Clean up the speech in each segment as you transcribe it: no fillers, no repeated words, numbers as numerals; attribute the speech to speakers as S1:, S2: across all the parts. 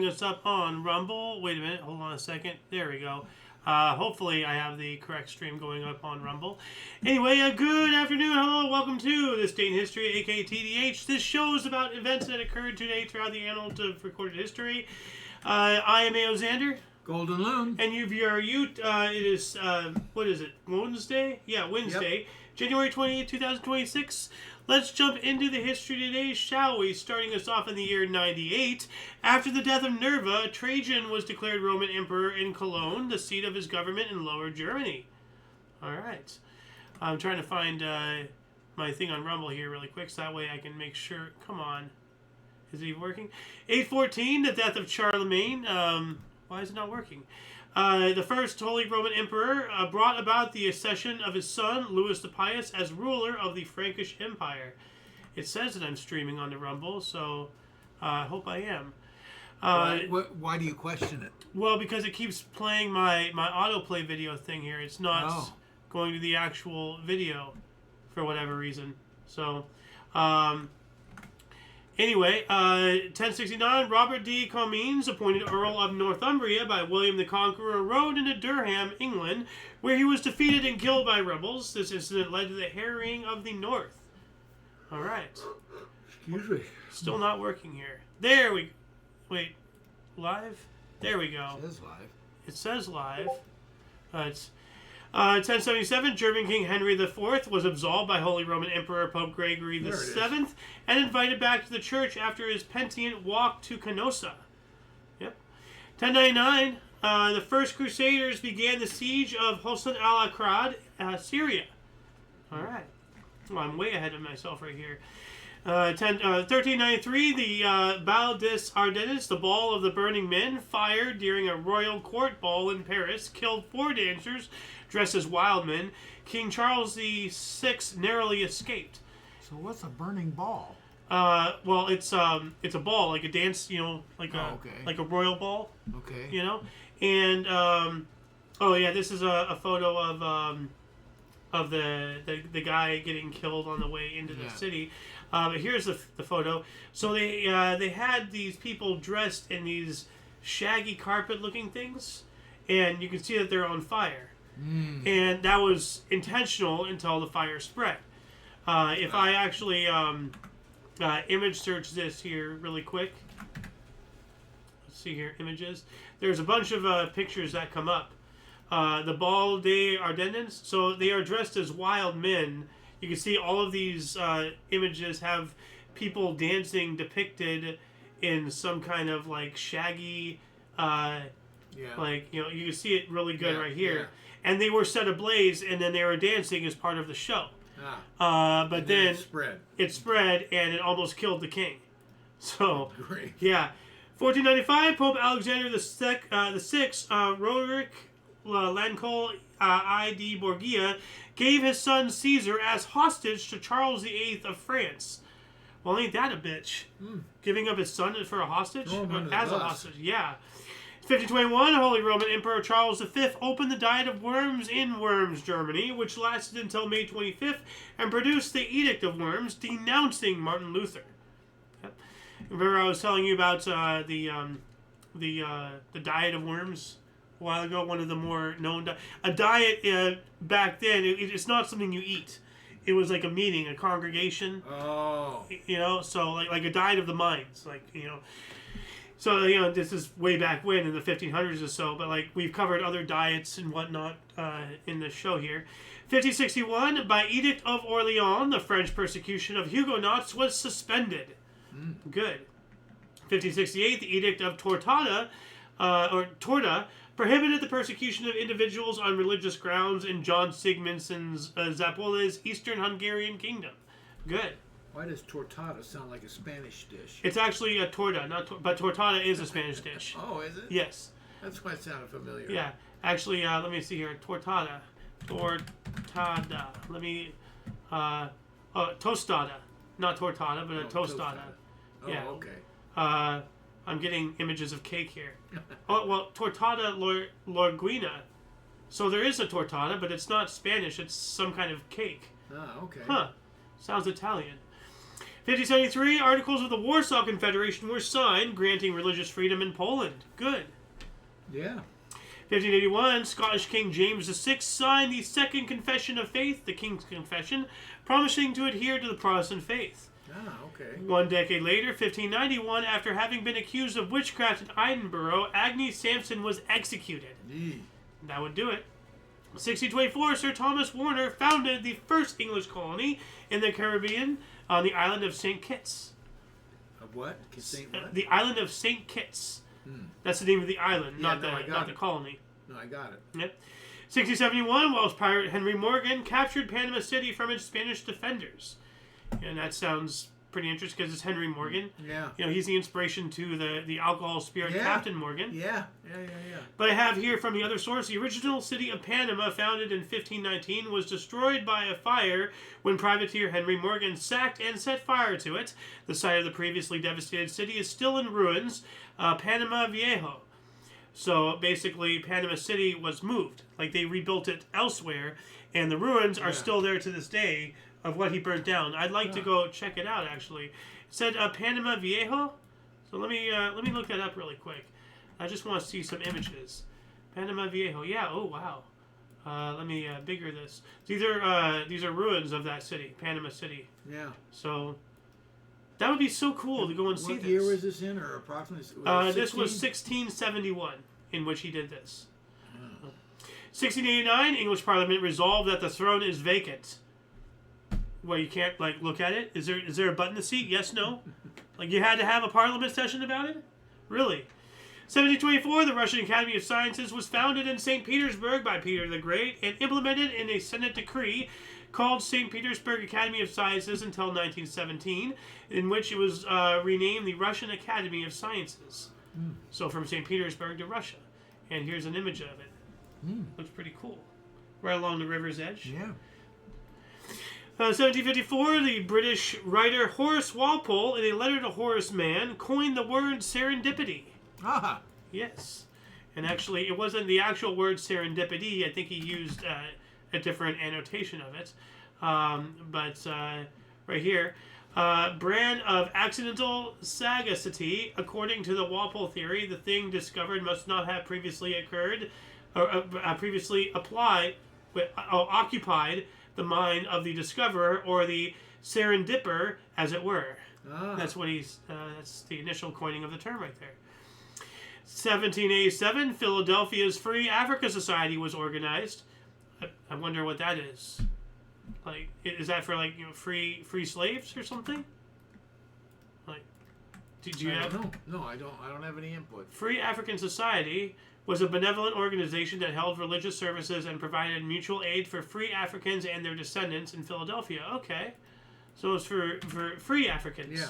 S1: starting us up on Rumble. Wait a minute, hold on a second. There we go. Hopefully I have the correct stream going up on Rumble. Anyway, good afternoon, hello, welcome to This Day in History, aka TDH. This show is about events that occurred today throughout the annals of recorded history. I am A.O. Xander.
S2: Golden Loon.
S1: And it is, what is it, Wednesday? Yeah, Wednesday, yep. January 28, 2026. Let's jump into the history today, shall we? Starting us off in the year 98. After the death of Nerva, Trajan was declared Roman Emperor in Cologne, the seat of his government in Lower Germany. All right. I'm trying to find my thing on Rumble here really quick, so that way I can make sure. Come on. Is it working? 814, the death of Charlemagne. Why is it not working? The first Holy Roman Emperor brought about the accession of his son, Louis the Pious, as ruler of the Frankish Empire. It says that I'm streaming on the Rumble, so I hope I am.
S2: Why do you question it?
S1: Well, because it keeps playing my autoplay video thing here. It's not going to the actual video for whatever reason. So, anyway, 1069, Robert de Comines, appointed Earl of Northumbria by William the Conqueror, rode into Durham, England, where he was defeated and killed by rebels. This incident led to the harrying of the North. All right.
S2: Excuse me.
S1: Still not working here. There we... Wait. Live? There we go.
S2: It says live.
S1: It says live. It's... 1077, German King Henry IV was absolved by Holy Roman Emperor Pope Gregory VII and invited back to the church after his penitent walk to Canossa. Yep. 1099, the first Crusaders began the siege of Hosn al-Akrad, Syria. All right. Well, I'm way ahead of myself right here. 1393, the Bal des Ardennes, the Ball of the Burning Men, fired during a royal court ball in Paris, killed 4 dancers dressed as wild men. King Charles VI narrowly escaped.
S2: So what's a burning ball?
S1: Well, it's a ball, like a dance, like a royal ball.
S2: Okay.
S1: And this is a photo of the guy getting killed on the way into the city. But here's the photo. So they had these people dressed in these shaggy carpet-looking things, and you can see that they're on fire. And that was intentional until the fire spread. If I actually image search this here really quick, let's see here, images. There's a bunch of pictures that come up. The Bal des Ardennes, so they are dressed as wild men. You can see all of these images have people dancing depicted in some kind of like shaggy, you can see it really good right here. Yeah. And they were set ablaze, and then they were dancing as part of the show. But then it spread, and it almost killed the king. So,
S2: great.
S1: Yeah. 1495, Pope Alexander the Sixth, Roderick Lancol I de Borgia, gave his son Caesar as hostage to Charles VIII of France. Well, ain't that a bitch? Giving up his son for a hostage? As a hostage, yeah. 1521, Holy Roman Emperor Charles V opened the Diet of Worms in Worms, Germany, which lasted until May 25th, and produced the Edict of Worms, denouncing Martin Luther. Yep. Remember I was telling you about the Diet of Worms a while ago? One of the more known a diet back then. It's not something you eat. It was like a meeting, a congregation.
S2: Oh.
S1: So like a diet of the minds, So, this is way back when, in the 1500s or so, but, we've covered other diets and whatnot in the show here. 1561, by Edict of Orleans, the French persecution of Huguenots was suspended. Good. 1568, the Edict of Tortada prohibited the persecution of individuals on religious grounds in John Sigmundson's Zapole's Eastern Hungarian kingdom. Good.
S2: Why does tortada sound like a Spanish dish?
S1: It's actually a torta, but tortada is a Spanish dish.
S2: Oh, is it?
S1: Yes.
S2: That's why it sounded familiar.
S1: Yeah. Actually, let me see here. Tortada. Let me... tostada. Not tortada, but a tostada.
S2: Oh,
S1: yeah.
S2: okay.
S1: I'm getting images of cake here. Tortada Lorguina. So there is a tortada, but it's not Spanish. It's some kind of cake.
S2: Ah, okay.
S1: Huh. Sounds Italian. 1573, Articles of the Warsaw Confederation were signed, granting religious freedom in Poland. Good.
S2: Yeah.
S1: 1581, Scottish King James VI signed the Second Confession of Faith, the King's Confession, promising to adhere to the Protestant faith.
S2: Ah, okay.
S1: 1 decade later, 1591, after having been accused of witchcraft in Edinburgh, Agnes Sampson was executed. That would do it. 1624, Sir Thomas Warner founded the first English colony in the Caribbean on the island of St. Kitts.
S2: Of what? St. what?
S1: The island of St. Kitts. That's the name of the island, not the colony.
S2: No, I got it.
S1: Yep. 1671, Welsh pirate Henry Morgan captured Panama City from its Spanish defenders. And that sounds pretty interesting because it's Henry Morgan.
S2: Yeah.
S1: You know, he's the inspiration to the alcohol spirit Captain Morgan.
S2: Yeah.
S1: But I have here from the other source, the original city of Panama, founded in 1519, was destroyed by a fire when privateer Henry Morgan sacked and set fire to it. The site of the previously devastated city is still in ruins, Panama Viejo. So basically, Panama City was moved. Like, they rebuilt it elsewhere, and the ruins are still there to this day of what he burnt down. I'd like to go check it out, actually. It said Panama Viejo. So let me look that up really quick. I just want to see some images. Panama Viejo. Yeah. Oh wow. Let me bigger this. These are ruins of that city, Panama City.
S2: Yeah.
S1: So that would be so cool to go and see this.
S2: What year was this in, or approximately?
S1: This was 1671 in which he did this. 1689, English Parliament resolved that the throne is vacant. Well, you can't look at it. Is there a button to see? Yes, no. You had to have a Parliament session about it. Really. 1724, the Russian Academy of Sciences was founded in St. Petersburg by Peter the Great and implemented in a Senate decree called St. Petersburg Academy of Sciences until 1917, in which it was renamed the Russian Academy of Sciences. So from St. Petersburg to Russia. And here's an image of it. Looks pretty cool. Right along the river's edge.
S2: Yeah.
S1: 1754, the British writer Horace Walpole, in a letter to Horace Mann, coined the word serendipity.
S2: Ah.
S1: Yes. And actually, it wasn't the actual word serendipity. I think he used a different annotation of it. But right here, brand of accidental sagacity. According to the Walpole theory, the thing discovered must not have previously occurred, or previously occupied the mind of the discoverer, or the serendipper, as it were. That's what that's the initial coining of the term right there. 1787, Philadelphia's Free Africa Society was organized. I wonder what that is. Is that for free slaves or something? Did you have?
S2: No, I don't have any input.
S1: Free African Society was a benevolent organization that held religious services and provided mutual aid for free Africans and their descendants in Philadelphia. Okay, so it's for free Africans.
S2: Yeah.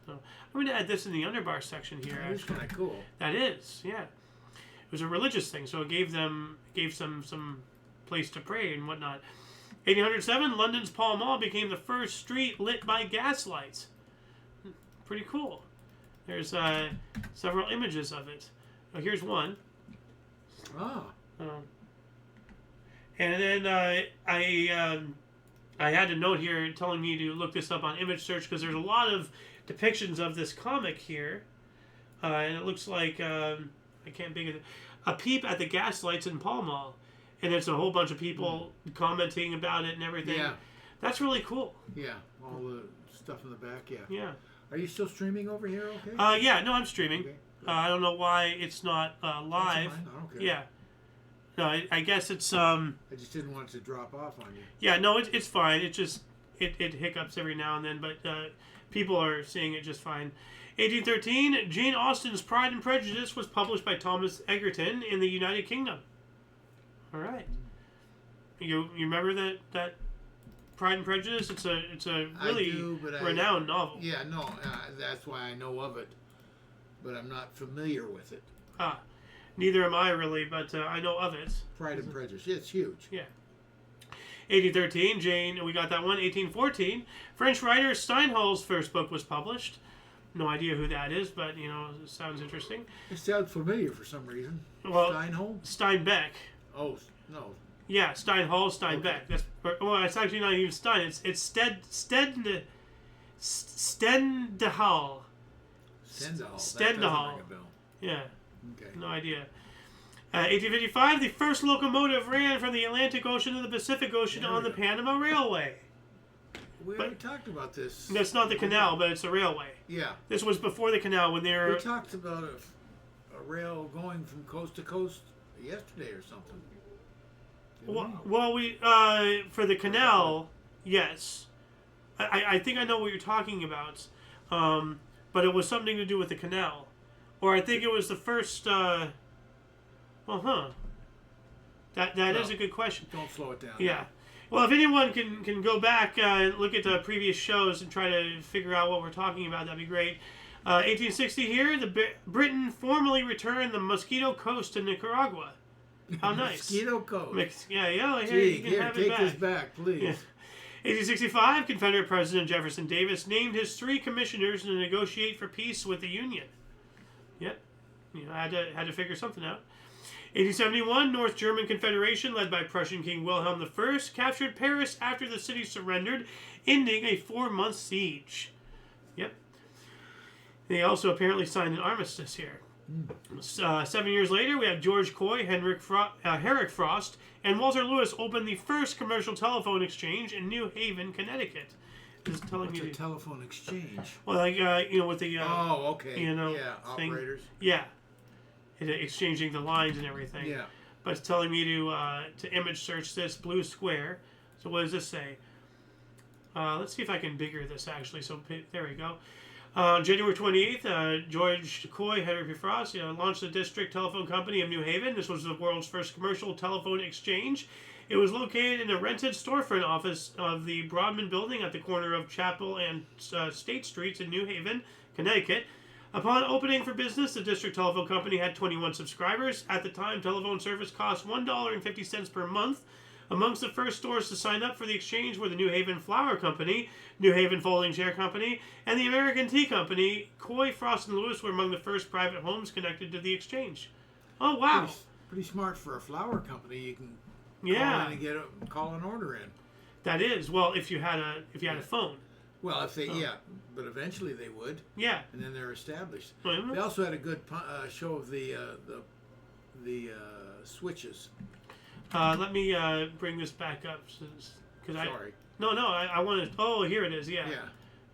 S1: So I'm going to add this in the underbar section here.
S2: That's kind of cool.
S1: That is, yeah. It was a religious thing, so it gave some place to pray and whatnot. 1807, London's Pall Mall became the first street lit by gas lights. Pretty cool. There's several images of it. Oh, here's one. And then I had a note here telling me to look this up on image search because there's a lot of depictions of this comic here, and it looks like I can't think of it. A peep at the gas lights in Pall Mall, and it's a whole bunch of people commenting about it and everything.
S2: Yeah,
S1: that's really cool.
S2: Yeah, all the stuff in the back. Yeah.
S1: Yeah.
S2: Are you still streaming over here? Okay.
S1: Yeah. No, I'm streaming. Okay. I don't know why it's not live.
S2: That's fine. I don't care.
S1: Yeah. No, I guess it's
S2: I just didn't want it to drop off on you.
S1: Yeah, no, it's fine. It just it hiccups every now and then, but people are seeing it just fine. 1813, Jane Austen's Pride and Prejudice was published by Thomas Egerton in the United Kingdom. All right. You remember that Pride and Prejudice? It's a really renowned novel.
S2: Yeah, no, that's why I know of it, but I'm not familiar with it.
S1: Neither am I really, but I know of it.
S2: Pride and Prejudice. It's huge.
S1: Yeah. 1813, Jane, we got that one. 1814, French writer Steinhall's first book was published. No idea who that is, but, it sounds interesting.
S2: It sounds familiar for some reason.
S1: Well,
S2: Steinhall?
S1: Steinbeck.
S2: Oh, no.
S1: Yeah, Steinhall, Steinbeck. Okay. It's actually not even Stein. It's Stendhal.
S2: Stendhal.
S1: Stendhal.
S2: Ring a bell.
S1: Yeah.
S2: Okay.
S1: No idea. 1855, the first locomotive ran from the Atlantic Ocean to the Pacific Ocean on the Panama Railway.
S2: We already talked about this.
S1: That's not the canal, but it's the railway.
S2: Yeah.
S1: This was before the canal when they were...
S2: We talked about a rail going from coast to coast yesterday or something.
S1: Well, we for the canal, yes. I think I know what you're talking about, but it was something to do with the canal, or I think it was the first. That is a good question.
S2: Don't slow it down.
S1: Yeah. Well, if anyone can go back and look at the previous shows and try to figure out what we're talking about, that'd be great. 1860 here, Britain formally returned the Mosquito Coast to Nicaragua. How nice.
S2: Mosquito Coast.
S1: Yeah.
S2: Gee,
S1: You can
S2: here,
S1: have
S2: take
S1: it back.
S2: this back, please.
S1: Yeah. 1865, Confederate President Jefferson Davis named his 3 commissioners to negotiate for peace with the Union. Yep. I had to figure something out. 1871, North German Confederation, led by Prussian King Wilhelm I, captured Paris after the city surrendered, ending a 4-month siege. Yep. They also apparently signed an armistice here. 7 years later, we have George Coy, Herrick Frost, and Walter Lewis opened the first commercial telephone exchange in New Haven, Connecticut. This is telling
S2: What's
S1: me
S2: a telephone exchange?
S1: Well, like with the
S2: okay.
S1: thing.
S2: Operators.
S1: Yeah, exchanging the lines and everything.
S2: Yeah.
S1: But it's telling me to image search this blue square. So what does this say? Let's see if I can bigger this actually. So there we go. January 28th, George Coy, Henry Frost, launched the District Telephone Company of New Haven. This was the world's first commercial telephone exchange. It was located in a rented storefront office of the Broadman Building at the corner of Chapel and State Streets in New Haven, Connecticut. Upon opening for business, the District Telephone Company had 21 subscribers. At the time, telephone service cost $1.50 per month. Amongst the first stores to sign up for the exchange were the New Haven Flour Company, New Haven Folding Chair Company, and the American Tea Company. Coy, Frost, and Lewis were among the first private homes connected to the exchange. Oh, wow.
S2: Pretty smart for a flour company. You can call in and call an order in.
S1: That is. Well, if you had a phone.
S2: Well, if they but eventually they would.
S1: Yeah.
S2: And then they're established.
S1: Mm-hmm.
S2: They also had a good show of the switches.
S1: Let me bring this back up.
S2: Sorry.
S1: I want to... Oh, here it is, yeah.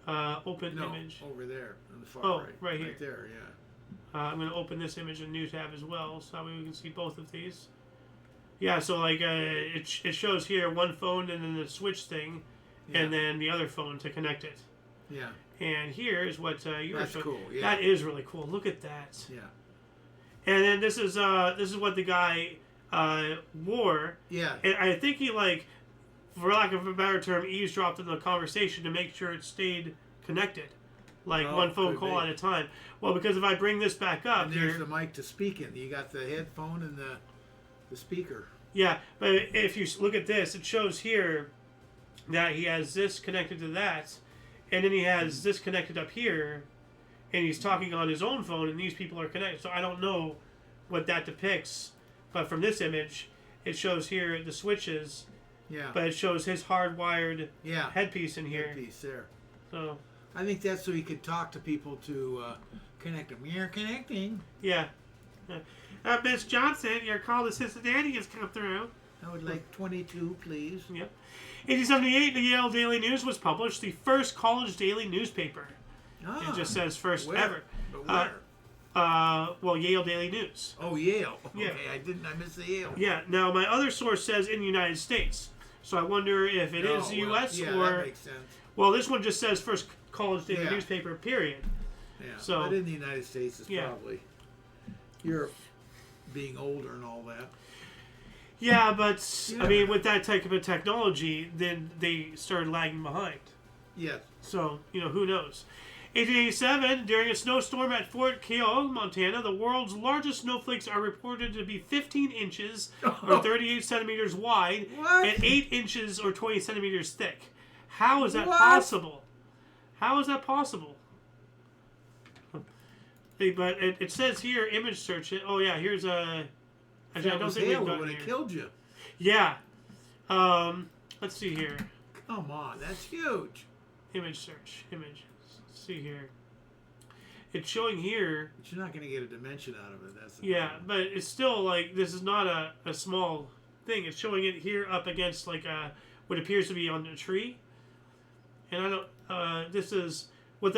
S2: Yeah.
S1: Open image.
S2: Over there on the far right.
S1: Right here.
S2: Right there, yeah.
S1: I'm going to open this image in a new tab as well, so that way we can see both of these. Yeah, so like it shows here one phone and then the switch thing, and then the other phone to connect it.
S2: Yeah. And
S1: here is what you were showing.
S2: That's cool, yeah.
S1: That is really cool. Look at that.
S2: Yeah.
S1: And then this is what the guy... wore.
S2: Yeah.
S1: And I think he, for lack of a better term, eavesdropped in the conversation to make sure it stayed connected. One phone call at a time. Well, because if I bring this back up
S2: and there's the mic to speak in. You got the headphone and the speaker.
S1: Yeah, but if you look at this, it shows here that he has this connected to that, and then he has this connected up here, and he's talking on his own phone, and these people are connected. So I don't know what that depicts. But from this image, it shows here the switches.
S2: Yeah.
S1: But it shows his hardwired headpiece in here.
S2: Headpiece there.
S1: So.
S2: I think that's so he could talk to people to connect them. You're connecting.
S1: Yeah. Miss Johnson, your call to Cincinnati has come through.
S2: I would like 22, please.
S1: Yep. 1878, the Yale Daily News was published, the first college daily newspaper. It just says first ever.
S2: But where?
S1: Yale Daily News.
S2: Oh, Yale.
S1: Yeah.
S2: Okay, I missed the Yale.
S1: Yeah. Now, my other source says in the United States. So I wonder if it is U.S. or...
S2: that makes sense.
S1: Well, this one just says first college daily newspaper, period.
S2: Yeah.
S1: So,
S2: but in the United States, it's probably Europe being older and all that.
S1: Yeah, but, I mean, with that type of technology, then they started lagging behind.
S2: Yes.
S1: So, who knows? 1887, during a snowstorm at Fort Keogh, Montana, the world's largest snowflakes are reported to be 15 inches or 38 centimeters wide and 8 inches or 20 centimeters thick. How is that possible? How is that possible? But it says here, image search it. Oh, yeah, here's a... Actually, I don't think we've got
S2: when it killed you.
S1: Yeah. Let's see here.
S2: Come on, that's huge.
S1: Image search. Images. Let's see here. It's showing here.
S2: But you're not going to get a dimension out of it. That's the
S1: Yeah,
S2: problem.
S1: but it's still like this is not a small thing. It's showing it here up against like what appears to be on a tree. And I don't. This is what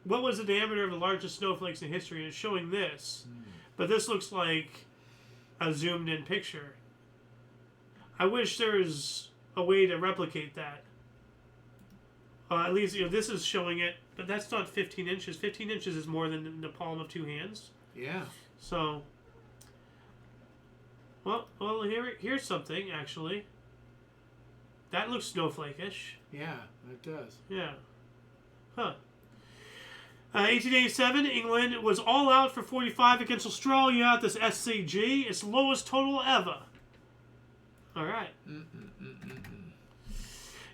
S1: what was the diameter of the largest snowflakes in history? And it's showing this, but this looks like a zoomed in picture. I wish there was a way to replicate that. At least this is showing it, but that's not 15 inches. 15 inches is more than the palm of two hands.
S2: Yeah.
S1: So, well, here's something actually. That looks snowflake-ish.
S2: Yeah, it does.
S1: Yeah. Huh. 1887, England was all out for 45 against Australia at this SCG, its lowest total ever. All right.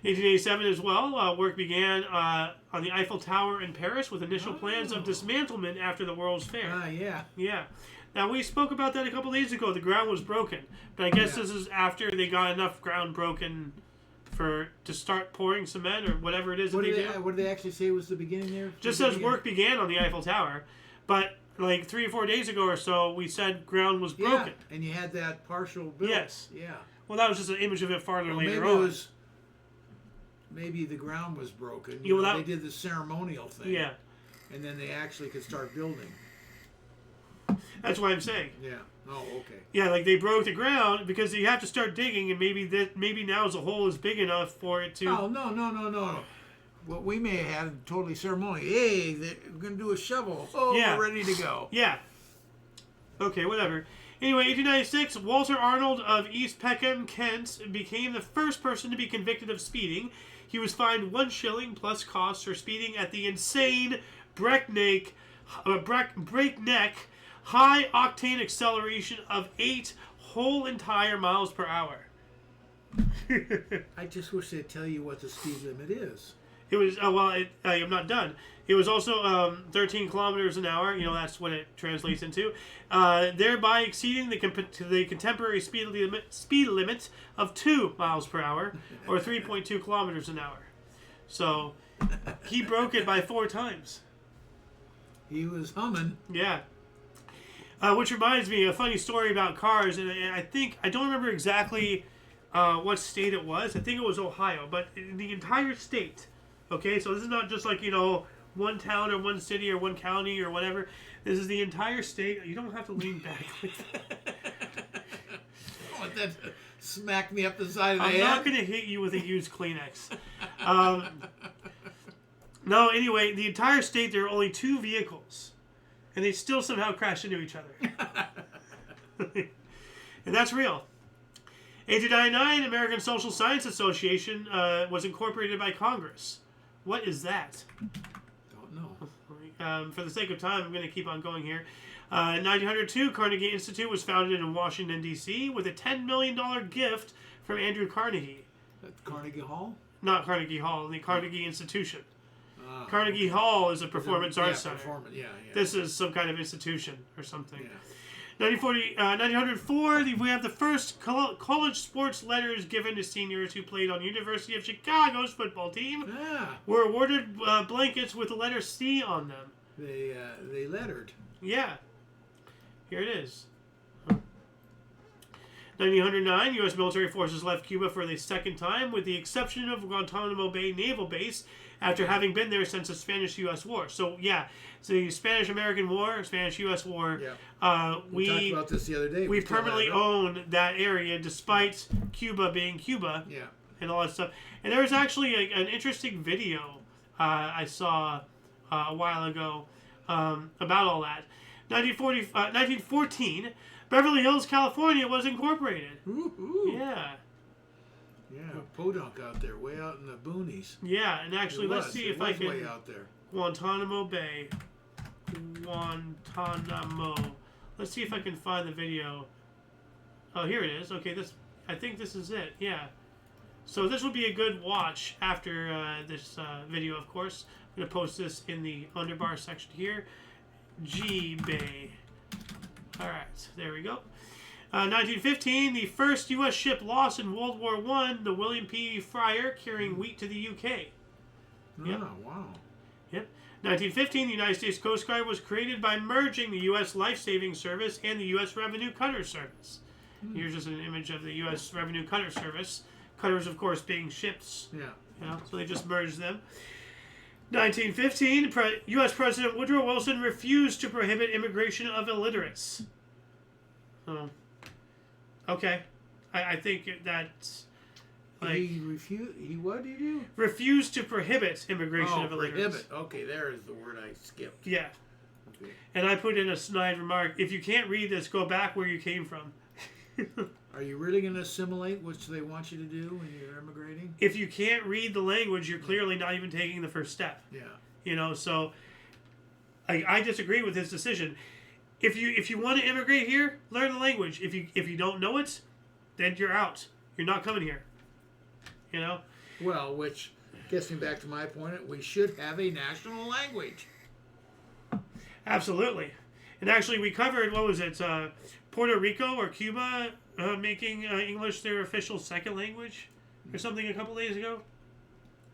S1: 1887 as well, work began on the Eiffel Tower in Paris with initial plans of dismantlement after the World's Fair.
S2: Yeah.
S1: Yeah. Now, we spoke about that a couple days ago. The ground was broken. But I guess this is after they got enough ground broken to start pouring cement or whatever it is
S2: What
S1: that they
S2: did
S1: do.
S2: What did they actually say was the beginning there?
S1: Just says work began on the Eiffel Tower. But like 3 or 4 days ago or so, we said ground was broken.
S2: Yeah, and you had that partial build.
S1: Yes.
S2: Yeah.
S1: Well, that was just an image of it farther later
S2: maybe
S1: on.
S2: Maybe the ground was broken.
S1: Yeah, well,
S2: they did the ceremonial thing.
S1: Yeah.
S2: And then they actually could start building.
S1: That's what I'm saying.
S2: Yeah. Oh, okay.
S1: Yeah, like they broke the ground because you have to start digging, and maybe now the hole is big enough for it to.
S2: Oh, no. What we may have had totally ceremonial. Hey, we're going to do a shovel. Oh,
S1: Yeah.
S2: we're ready to go.
S1: Yeah. Okay, whatever. Anyway, 1896, Walter Arnold of East Peckham, Kent, became the first person to be convicted of speeding. He was fined 1 shilling plus costs for speeding at the insane breakneck high-octane acceleration of 8 whole entire miles per hour.
S2: I just wish they'd tell you what the speed limit is.
S1: It was, I'm not done. It was also 13 kilometers an hour. You know, that's what it translates into. Thereby exceeding the contemporary speed limit of 2 miles per hour, or 3.2 kilometers an hour. So, he broke it by 4 times.
S2: He was humming.
S1: Yeah. Which reminds me, a funny story about cars, and I don't remember exactly what state it was. I think it was Ohio, but in the entire state. Okay, so this is not just like, one town or one city or one county or whatever. This is the entire state. You don't have to lean back like that.
S2: Oh, that smacked me up the side of the head.
S1: I'm not going to hit you with a used Kleenex. No, anyway, the entire state, there are only 2 vehicles. And they still somehow crash into each other. And that's real. 1899, American Social Science Association was incorporated by Congress. What is that?
S2: Don't know.
S1: For the sake of time, I'm going to keep on going here. 1902, Carnegie Institute was founded in Washington, D.C. with a $10 million gift from Andrew Carnegie.
S2: At Carnegie Hall?
S1: Not Carnegie Hall, the Carnegie Institution. Carnegie Hall is a performance arts center.
S2: Yeah.
S1: This is some kind of institution or something.
S2: Yeah.
S1: 1904, we have the first college sports letters given to seniors who played on University of Chicago's football team.
S2: Yeah.
S1: Were awarded blankets with the letter C on them.
S2: They lettered.
S1: Yeah. Here it is. 1909, U.S. military forces left Cuba for the second time, with the exception of Guantanamo Bay Naval Base, after having been there since the Spanish-U.S. War. So, yeah, so the Spanish-American War, Spanish-U.S. War,
S2: we talked about this the other day.
S1: We permanently own that area, despite Cuba being Cuba, and all that stuff. And there was actually an interesting video I saw a while ago about all that. 1914, Beverly Hills, California was incorporated.
S2: Ooh.
S1: Yeah.
S2: Yeah, podunk out there, way out in the boonies.
S1: Yeah, and actually, let's see if I can.
S2: Way out there.
S1: Guantanamo Bay. Guantanamo. Let's see if I can find the video. Oh, here it is. Okay, I think this is it. Yeah. So this would be a good watch after this video, of course. I'm going to post this in the underbar section here. G-Bay. Alright, there we go. 1915, the first U.S. ship lost in World War I, the William P. Fryer, carrying wheat to the U.K.
S2: Yep. Oh, wow.
S1: Yep. 1915, the United States Coast Guard was created by merging the U.S. Life-Saving Service and the U.S. Revenue Cutter Service. Here's just an image of the U.S. Revenue Cutter Service. Cutters, of course, being ships.
S2: Yeah.
S1: So they just merged them. 1915, U.S. President Woodrow Wilson refused to prohibit immigration of illiterates. Oh. Okay. I think that's...
S2: He refused... What did he do?
S1: Refused to prohibit immigration of illiterates.
S2: Prohibit. Okay, there is the word I skipped.
S1: Yeah.
S2: Okay.
S1: And I put in a snide remark, if you can't read this, go back where you came from.
S2: Are you really going to assimilate what they want you to do when you're immigrating?
S1: If you can't read the language, you're clearly not even taking the first step.
S2: Yeah.
S1: So I disagree with his decision. If you want to immigrate here, learn the language. If you don't know it, then you're out. You're not coming here.
S2: Well, which gets me back to my point. We should have a national language.
S1: Absolutely. And actually, we covered, what was it, Puerto Rico or Cuba making English their official second language or something a couple days ago?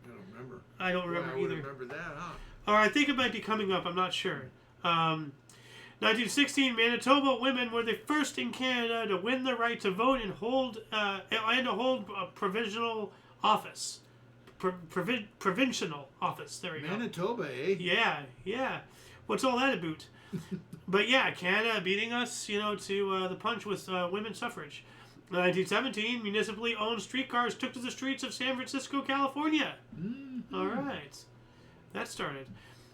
S2: I don't remember.
S1: I don't remember
S2: either. I would
S1: either.
S2: remember that, huh?
S1: Or I think it might be coming up. I'm not sure. 1916, Manitoba women were the first in Canada to win the right to vote and to hold a provisional office. Provincial office. There we go.
S2: Manitoba, eh?
S1: Yeah. What's all that about? But yeah, Canada beating us, to the punch with women's suffrage. 1917, municipally owned streetcars took to the streets of San Francisco, California.
S2: Mm-hmm.
S1: All right. That started.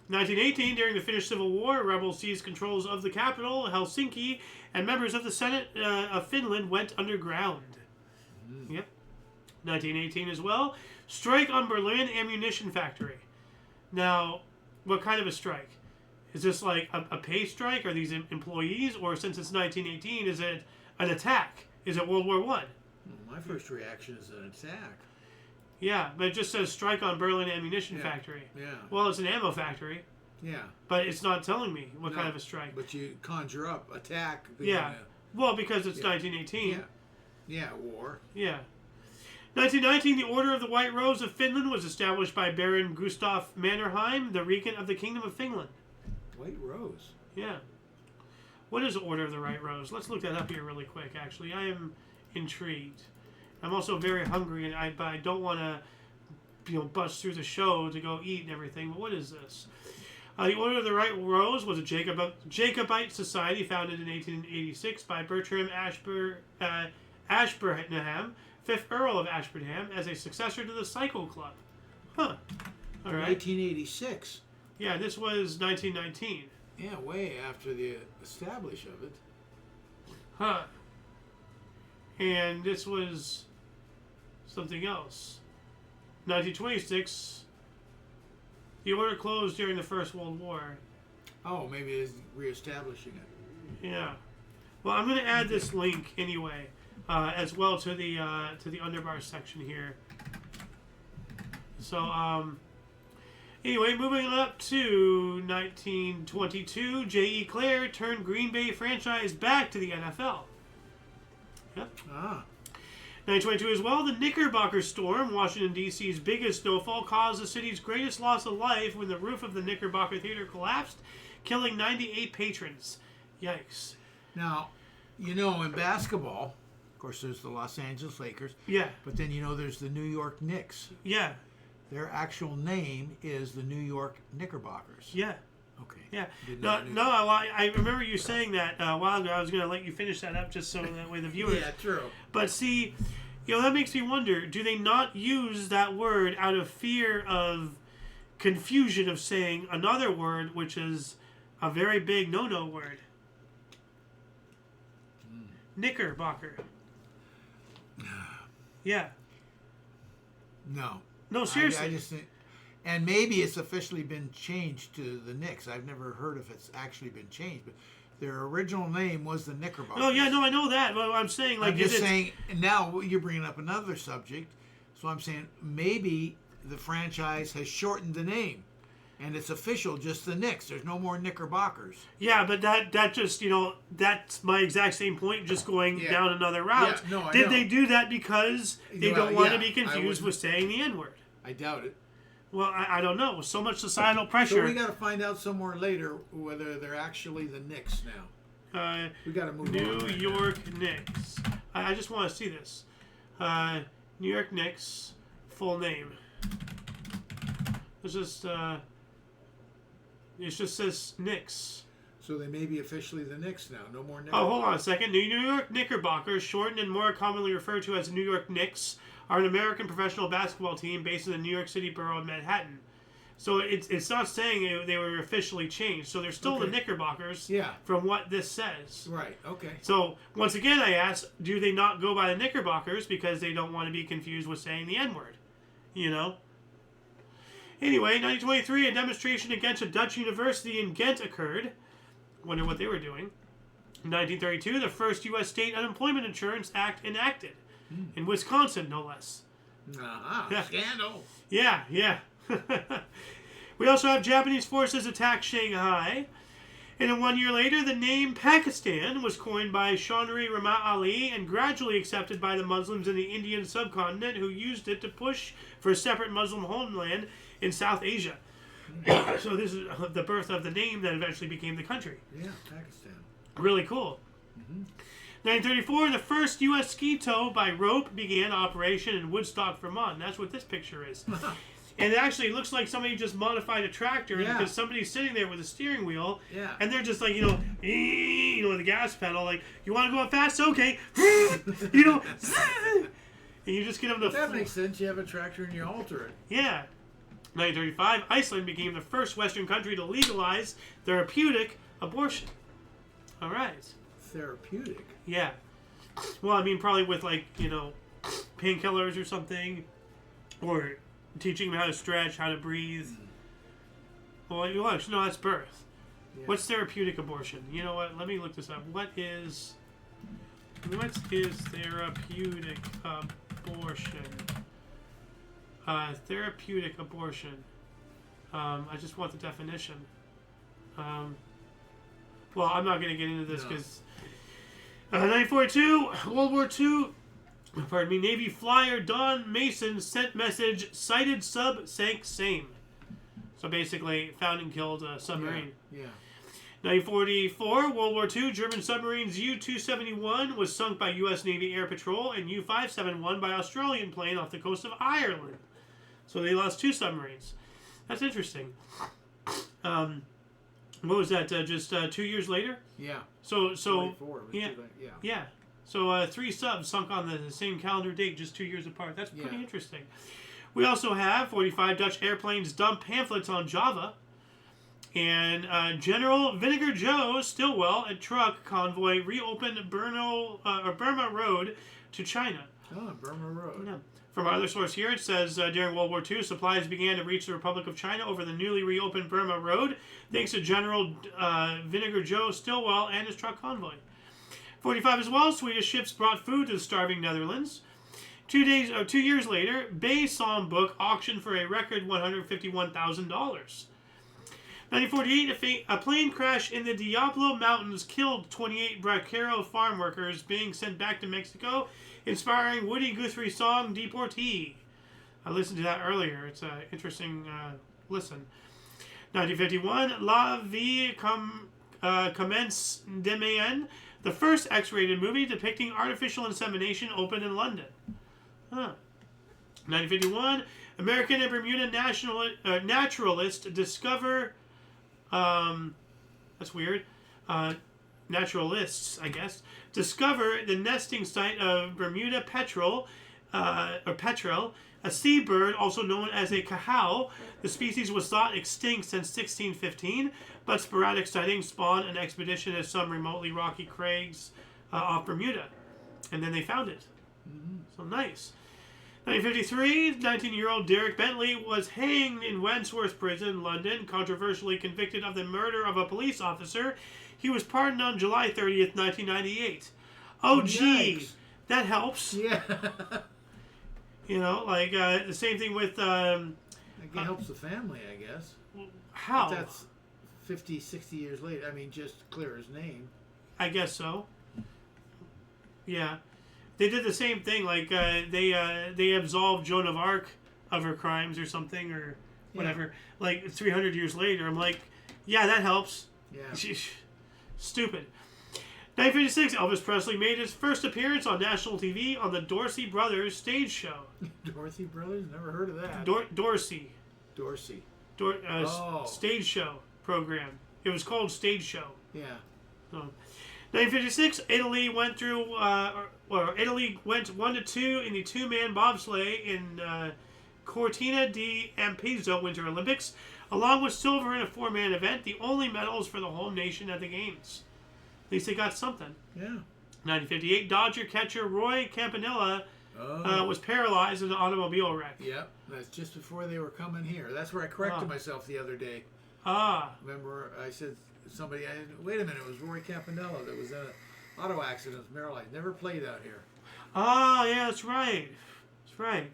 S1: 1918, during the Finnish Civil War, rebels seized controls of the capital, Helsinki, and members of the Senate of Finland went underground. Yep. 1918 as well. Strike on Berlin ammunition factory. Now, what kind of a strike? Is this like a pay strike? Are these employees? Or since it's 1918, is it an attack? Is it World War I?
S2: Well, my first reaction is an attack.
S1: Yeah, but it just says strike on Berlin ammunition factory.
S2: Yeah.
S1: Well, it's an ammo factory.
S2: Yeah.
S1: But it's not telling me what kind of a strike.
S2: But you conjure up attack.
S1: Yeah. Well, because it's 1918.
S2: Yeah, war.
S1: Yeah. 1919, the Order of the White Rose of Finland was established by Baron Gustaf Mannerheim, the regent of the Kingdom of Finland.
S2: White Rose?
S1: Yeah. What is the Order of the White Rose? Let's look that up here really quick, actually. I am intrigued. I'm also very hungry, and I don't want to bust through the show to go eat and everything, but what is this? The Order of the White Rose was a Jacobite society founded in 1886 by Bertram Ashburnham, 5th Earl of Ashburnham, as a successor to the Cycle Club. Huh. All right.
S2: 1986.
S1: Yeah, this was 1919.
S2: Yeah, way after the establish of it.
S1: Huh. And this was something else. 1926, the order closed during the First World War.
S2: Oh, maybe it's reestablishing it.
S1: Yeah. Well, I'm going to add this link anyway, as well to the underbar section here. So, anyway, moving up to 1922, J.E. Clair turned Green Bay franchise back to the NFL. Yep. 1922 as well, the Knickerbocker storm, Washington, D.C.'s biggest snowfall, caused the city's greatest loss of life when the roof of the Knickerbocker Theater collapsed, killing 98 patrons. Yikes.
S2: Now, in basketball, of course, there's the Los Angeles Lakers.
S1: Yeah.
S2: But then, there's the New York Knicks.
S1: Yeah.
S2: Their actual name is the New York Knickerbockers.
S1: Yeah.
S2: Okay.
S1: Yeah. No, I remember you saying that a while ago. I was going to let you finish that up just so that way the viewers...
S2: Yeah, true.
S1: But see, that makes me wonder, do they not use that word out of fear of confusion of saying another word, which is a very big no-no word? Knickerbocker. Yeah. No, seriously.
S2: I just think... And maybe it's officially been changed to the Knicks. I've never heard if it's actually been changed, but their original name was the Knickerbockers.
S1: Oh yeah, no, I know that. But I'm saying, like,
S2: I'm just saying. Now you're bringing up another subject, so I'm saying maybe the franchise has shortened the name, And it's official, just the Knicks. There's no more Knickerbockers.
S1: Yeah, but that just, that's my exact same point, just going down another route.
S2: Yeah, no, I
S1: Did
S2: know.
S1: they do that because they don't want to be confused with saying the N-word?
S2: I doubt it.
S1: Well, I don't know. So much societal pressure.
S2: So we got to find out somewhere later whether they're actually the Knicks now. We got to move on.
S1: New York Knicks. I just want to see this. New York Knicks, full name. It's just, it just says Knicks.
S2: So they may be officially the Knicks now. No more Knicks.
S1: Oh, hold on a second. New York Knickerbockers, shortened and more commonly referred to as the New York Knicks, are an American professional basketball team based in the New York City borough of Manhattan. So it's not saying they were officially changed. So they're still the Knickerbockers from what this says.
S2: Right, okay.
S1: So, once again, I ask, do they not go by the Knickerbockers because they don't want to be confused with saying the N-word? Anyway, 1923, a demonstration against a Dutch university in Ghent occurred. Wonder what they were doing. 1932, the first U.S. State Unemployment Insurance Act enacted. In Wisconsin, no less.
S2: Scandal.
S1: Yeah. We also have Japanese forces attack Shanghai. And then 1 year later, the name Pakistan was coined by Chaudhry Ramat Ali and gradually accepted by the Muslims in the Indian subcontinent, who used it to push for a separate Muslim homeland in South Asia. So this is the birth of the name that eventually became the country.
S2: Yeah, Pakistan.
S1: Really cool. 1934, the first U.S. ski tow by rope began operation in Woodstock, Vermont. And that's what this picture is. And it actually looks like somebody just modified a tractor because somebody's sitting there with a steering wheel.
S2: Yeah.
S1: And they're just like, with the gas pedal, like, you want to go up fast? Okay. And you just get them to...
S2: That makes sense. You have a tractor and you alter it.
S1: Yeah. 1935, Iceland became the first Western country to legalize therapeutic abortion. All right.
S2: Therapeutic?
S1: Yeah. Well, I mean, probably with, painkillers or something. Or teaching them how to stretch, how to breathe. Well, no, that's birth. Yeah. What's therapeutic abortion? You know what? Let me look this up. What is therapeutic abortion? Therapeutic abortion. I just want the definition. Well, I'm not going to get into this because... 1942, World War II... Pardon me, Navy flyer Don Mason sent message, sighted sub, sank same. So basically, found and killed a submarine.
S2: Yeah.
S1: 1944, World War II, German submarines U-271 was sunk by U.S. Navy Air Patrol and U-571 by Australian plane off the coast of Ireland. So they lost 2 submarines. That's interesting. What was that, just 2 years later?
S2: Yeah.
S1: So
S2: 24,
S1: yeah. So 3 subs sunk on the same calendar date, just 2 years apart. That's pretty interesting. We also have 45 Dutch airplanes dump pamphlets on Java. And General Vinegar Joe Stilwell, a truck convoy, reopened Burma Road to China.
S2: Oh, Burma Road.
S1: Yeah. From our other source here, it says during World War II, supplies began to reach the Republic of China over the newly reopened Burma Road, thanks to General Vinegar Joe Stilwell and his truck convoy. 45 as well, Swedish ships brought food to the starving Netherlands. 2 years later, Bay Songbook auctioned for a record $151,000. 1948, a plane crash in the Diablo Mountains killed 28 Bracero farm workers being sent back to Mexico, inspiring Woody Guthrie's song Deportee. I listened to that earlier. It's an interesting listen. 1951, La Vie Commence Demain, the first X-rated movie depicting artificial insemination, opened in London. 1951, American and Bermuda naturalist discover... that's weird. Naturalists, I guess, discover the nesting site of Bermuda petrel, a seabird also known as a cahao. The species was thought extinct since 1615, but sporadic sightings spawned an expedition to some remotely rocky crags off Bermuda. And then they found it. So nice. 1953, 19-year-old Derek Bentley was hanged in Wandsworth Prison, London, controversially convicted of the murder of a police officer. He was pardoned on July 30th, 1998. Oh, gee, nice. That helps.
S2: Yeah.
S1: The same thing with
S2: It helps the family, I guess.
S1: How?
S2: But that's 50, 60 years later. I mean, just to clear his name.
S1: I guess so. Yeah. They did the same thing. Like, they absolved Joan of Arc of her crimes or something or whatever. Yeah. Like, 300 years later. I'm like, yeah, that helps.
S2: Yeah.
S1: Stupid. 1956, Elvis Presley made his first appearance on national TV on the Dorsey Brothers stage show.
S2: Dorsey Brothers? Never heard of that.
S1: Dorsey.
S2: Oh.
S1: Stage show program. It was called Stage Show.
S2: Yeah.
S1: 1956, Italy went through, Italy went 1-2 in the two-man bobsleigh in Cortina d'Ampezzo Winter Olympics, along with silver in a four-man event, the only medals for the home nation at the games. At least they got something.
S2: Yeah.
S1: 1958, Dodger catcher Roy Campanella was paralyzed in an automobile wreck.
S2: Yep, that's just before they were coming here. That's where I corrected myself the other day. Remember, I said wait a minute, it was Roy Campanella that was in an auto accident in Maryland. Never played out here.
S1: Yeah, that's right. That's right.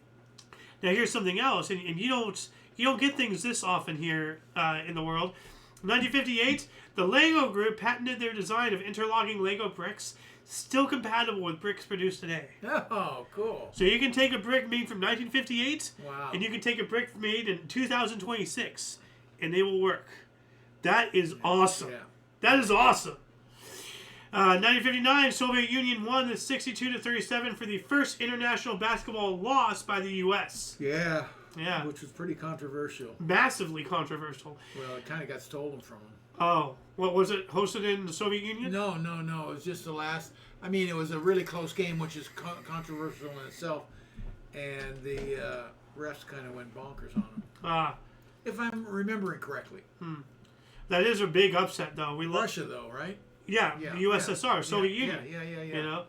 S1: Now here's something else, and you don't get things this often here in the world. 1958, the Lego Group patented their design of interlocking Lego bricks, still compatible with bricks produced today.
S2: Oh, cool.
S1: So you can take a brick made from 1958,
S2: wow,
S1: and you can take a brick made in 2026, and they will work. That is awesome.
S2: Yeah.
S1: That is awesome. 1959, Soviet Union won the 62-37 for the first international basketball loss by the U.S.
S2: Yeah.
S1: Yeah.
S2: Which was pretty controversial.
S1: Massively controversial.
S2: Well, it kind of got stolen from them.
S1: Oh. What was it? Hosted in the Soviet Union?
S2: No. It was just the last. I mean, it was a really close game, which is controversial in itself. And the refs kind of went bonkers on them. If I'm remembering correctly.
S1: That is a big upset, though.
S2: Russia, though, right?
S1: Yeah, the USSR, Soviet Union.
S2: Yeah.
S1: You know?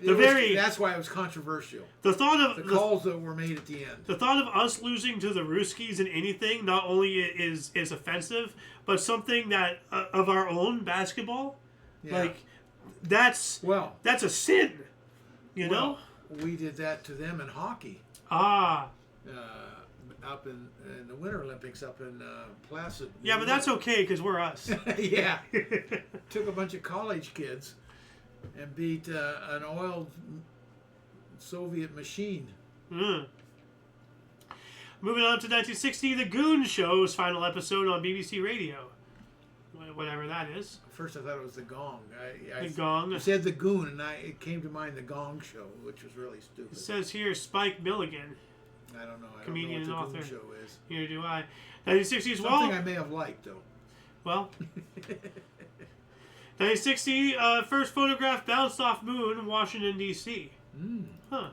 S2: That's why it was controversial.
S1: The thought of
S2: the calls that were made at the end.
S1: The thought of us losing to the Ruskies in anything not only is offensive, but something that of our own basketball, like that's a sin. You know,
S2: we did that to them in hockey. Up in the Winter Olympics up in Placid.
S1: Yeah, but that's okay because we're us.
S2: Yeah. Took a bunch of college kids and beat an oiled Soviet machine.
S1: Moving on to 1960, The Goon Show's final episode on BBC Radio. Whatever that is.
S2: First I thought it was The Gong.
S1: The Gong.
S2: You said The Goon, and it came to mind The Gong Show, which was really stupid.
S1: It says here Spike Milligan.
S2: I don't know.
S1: Comedian and author.
S2: Goon Show is.
S1: Neither do I. 1960s.
S2: Something I may have liked, though.
S1: Well. 1960, first photograph bounced off moon, Washington, D.C. Huh.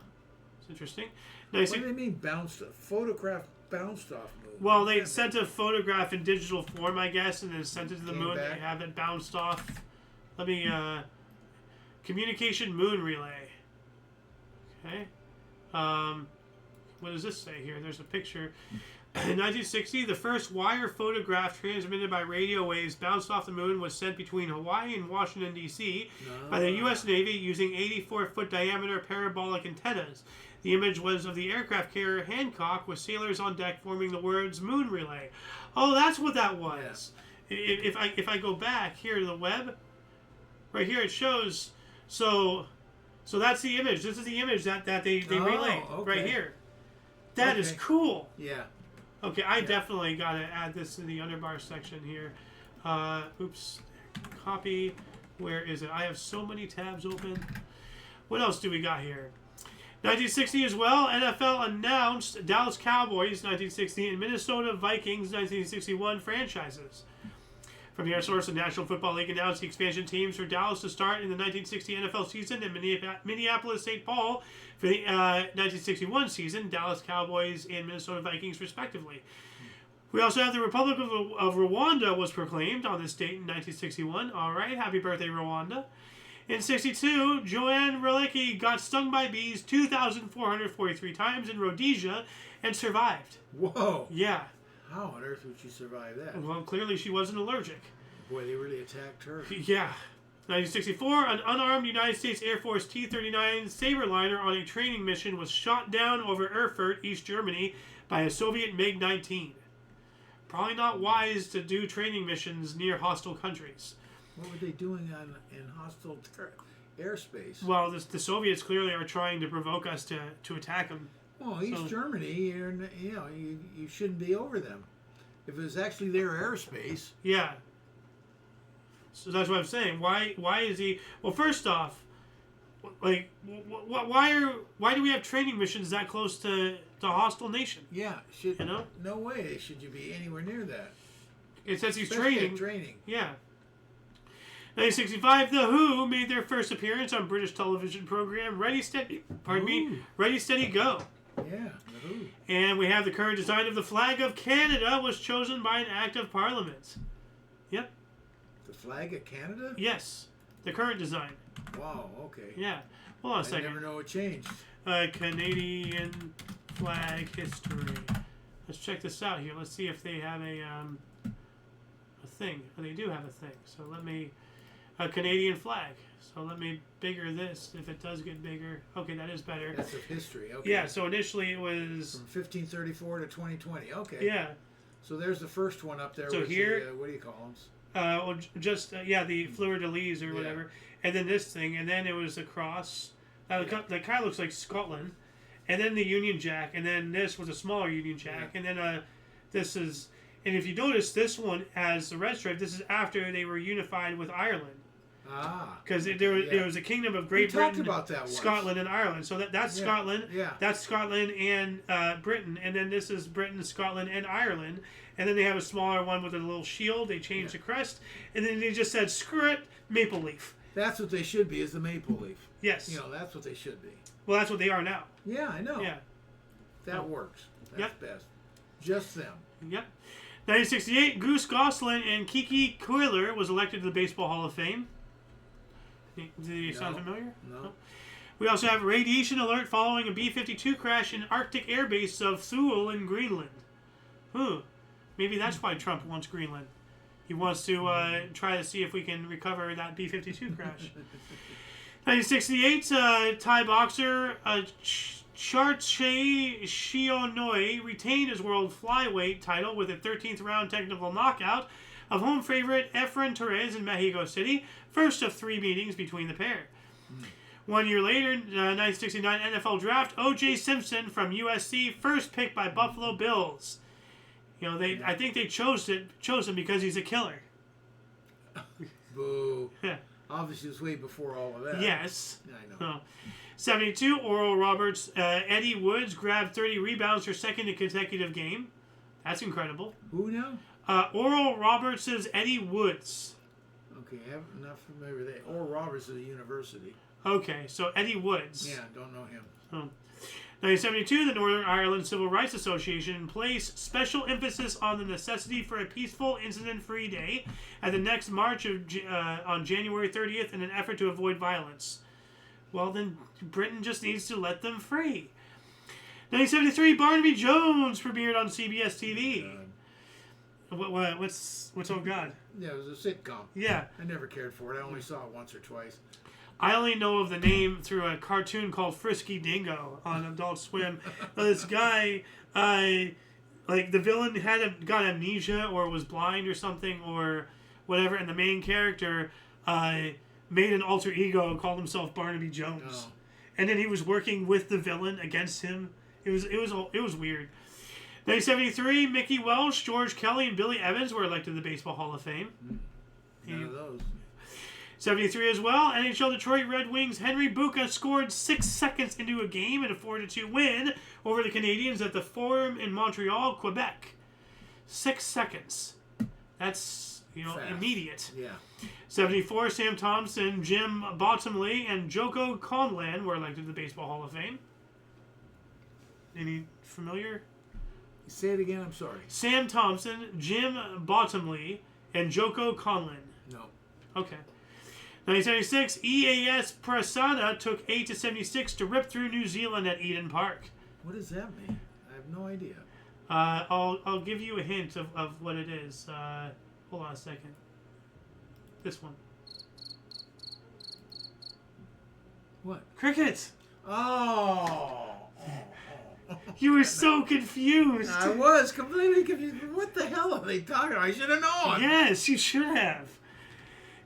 S1: It's interesting.
S2: What do they mean bounced? Photograph bounced off moon?
S1: Well, they sent a photograph in digital form, I guess, and then sent it to the moon. Back. They have it bounced off. Let me, communication moon relay. Okay. What does this say here? There's a picture. In 1960, the first wire photograph transmitted by radio waves bounced off the moon was sent between Hawaii and Washington, D.C. by the U.S. Navy using 84-foot diameter parabolic antennas. The image was of the aircraft carrier Hancock with sailors on deck forming the words moon relay. Oh, that's what that was. Yeah. If I go back here to the web, right here it shows. So that's the image. This is the image that they relayed right here. That is cool.
S2: Yeah.
S1: Okay, I definitely got to add this to the underbar section here. Oops. Copy. Where is it? I have so many tabs open. What else do we got here? 1960 as well. NFL announced Dallas Cowboys 1960 and Minnesota Vikings 1961 franchises. From here, source, the National Football League announced the expansion teams for Dallas to start in the 1960 NFL season and Minneapolis-St. Paul for the 1961 season, Dallas Cowboys and Minnesota Vikings respectively. We also have the Republic of Rwanda was proclaimed on this date in 1961. All right, happy birthday, Rwanda. In 62, Joanne Relicki got stung by bees 2,443 times in Rhodesia and survived.
S2: Whoa.
S1: Yeah.
S2: How on earth would she survive that?
S1: Well, clearly she wasn't allergic.
S2: Boy, they really attacked her.
S1: Yeah. 1964, an unarmed United States Air Force T-39 Saberliner on a training mission was shot down over Erfurt, East Germany, by a Soviet MiG-19. Probably not wise to do training missions near hostile countries.
S2: What were they doing in hostile airspace?
S1: Well, the Soviets clearly are trying to provoke us to attack them.
S2: Well, East Germany, you shouldn't be over them. If it was actually their airspace.
S1: Yeah. So that's what I'm saying. Why is he? Well, first off, like, why do we have training missions that close to a hostile nation?
S2: Yeah, no way should you be anywhere near that.
S1: It says he's
S2: training.
S1: Yeah. 1965, The Who made their first appearance on British television program Ready Steady Go.
S2: Yeah, The Who.
S1: And we have the current design of the flag of Canada was chosen by an act of Parliament. Yep.
S2: The flag of Canada?
S1: Yes. The current design.
S2: Wow, okay.
S1: Yeah. Hold on a second.
S2: I never know it changed.
S1: Canadian flag history. Let's check this out here. Let's see if they have a thing. Oh, they do have a thing. So let me... A Canadian flag. So let me bigger this if it does get bigger. Okay, that is better.
S2: That's of history. Okay.
S1: Yeah, so initially it was...
S2: From 1534 to 2020. Okay.
S1: Yeah.
S2: So there's the first one up there.
S1: So here...
S2: what do you call them?
S1: The fleur-de-lis or whatever. And then this thing. And then it was a cross. That kind of looks like Scotland. And then the Union Jack. And then this was a smaller Union Jack. Yeah. And then this is... And if you notice, this one has the red stripe. This is after they were unified with Ireland.
S2: Ah.
S1: Because there was a kingdom of Great Britain,
S2: about that
S1: Scotland, and Ireland. So that's Scotland.
S2: Yeah.
S1: That's Scotland and Britain. And then this is Britain, Scotland, and Ireland. And then they have a smaller one with a little shield. They changed the crest. And then they just said, screw it, maple leaf.
S2: That's what they should be, is the maple leaf.
S1: Yes.
S2: That's what they should be.
S1: Well, that's what they are now.
S2: Yeah, I know.
S1: Yeah.
S2: That works. That's best. Just them.
S1: Yep. 1968, Goose Goslin and Kiki Coiler was elected to the Baseball Hall of Fame. Do they sound familiar?
S2: No.
S1: We also have radiation alert following a B-52 crash in Arctic Air Base of Thule in Greenland. Maybe that's why Trump wants Greenland. He wants to try to see if we can recover that B-52 crash. 1968, Thai boxer Charche Shionoi retained his world flyweight title with a 13th round technical knockout of home favorite Efren Torres in Mexico City, first of 3 meetings between the pair. 1 year later, 1969 NFL draft, O.J. Simpson from USC, first pick by Buffalo Bills. I think they chose him because he's a killer.
S2: Boo. Obviously, it was way before all of that.
S1: Yes.
S2: I know.
S1: 72, Oral Roberts, Eddie Woods grabbed 30 rebounds for second consecutive game. That's incredible.
S2: Who now?
S1: Oral Roberts' Eddie Woods.
S2: Okay, I'm not familiar with that. Oral Roberts is a university.
S1: Okay, so Eddie Woods.
S2: Yeah, don't know him.
S1: 1972, the Northern Ireland Civil Rights Association placed special emphasis on the necessity for a peaceful, incident-free day at the next march on January 30th in an effort to avoid violence. Well, then Britain just needs to let them free. 1973, Barnaby Jones premiered on CBS TV. What's Oh God?
S2: Yeah, it was a sitcom.
S1: Yeah.
S2: I never cared for it. I only saw it once or twice.
S1: I only know of the name through a cartoon called Frisky Dingo on Adult Swim. This guy, the villain got amnesia or was blind or something or whatever, and the main character made an alter ego, called himself Barnaby Jones, and then he was working with the villain against him. It was weird. 1973, Mickey Welsh, George Kelly, and Billy Evans were elected to the Baseball Hall of Fame.
S2: None of those.
S1: 73 as well, NHL Detroit Red Wings Henry Buka scored 6 seconds into a game in a 4-2 win over the Canadiens at the Forum in Montreal, Quebec. 6 seconds. That's,
S2: fast.
S1: Immediate.
S2: Yeah.
S1: 74, Sam Thompson, Jim Bottomley, and Joko Conlan were elected to the Baseball Hall of Fame. Any familiar?
S2: Say it again, I'm sorry.
S1: Sam Thompson, Jim Bottomley, and Joko Conlan.
S2: No.
S1: Okay. 1976, EAS Prasanna took 8-76 to rip through New Zealand at Eden Park.
S2: What does that mean? I have no idea.
S1: I'll give you a hint of what it is. Hold on a second. This one.
S2: What?
S1: Cricket!
S2: Oh.
S1: You were so confused.
S2: I was completely confused. What the hell are they talking about? I should have known.
S1: Yes, you should have.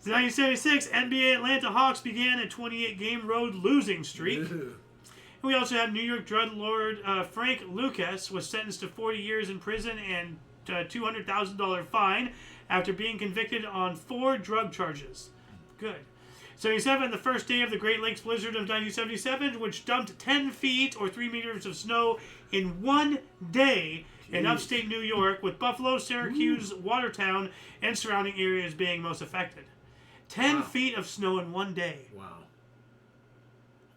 S1: 1976, NBA Atlanta Hawks began a 28-game road losing streak.
S2: Ew.
S1: We also have New York drug lord Frank Lucas was sentenced to 40 years in prison and $200,000 fine after being convicted on 4 drug charges. Good. 77, the first day of the Great Lakes blizzard of 1977, which dumped 10 feet or 3 meters of snow in one day in upstate New York, with Buffalo, Syracuse, Watertown, and surrounding areas being most affected. 10 feet of snow in one day.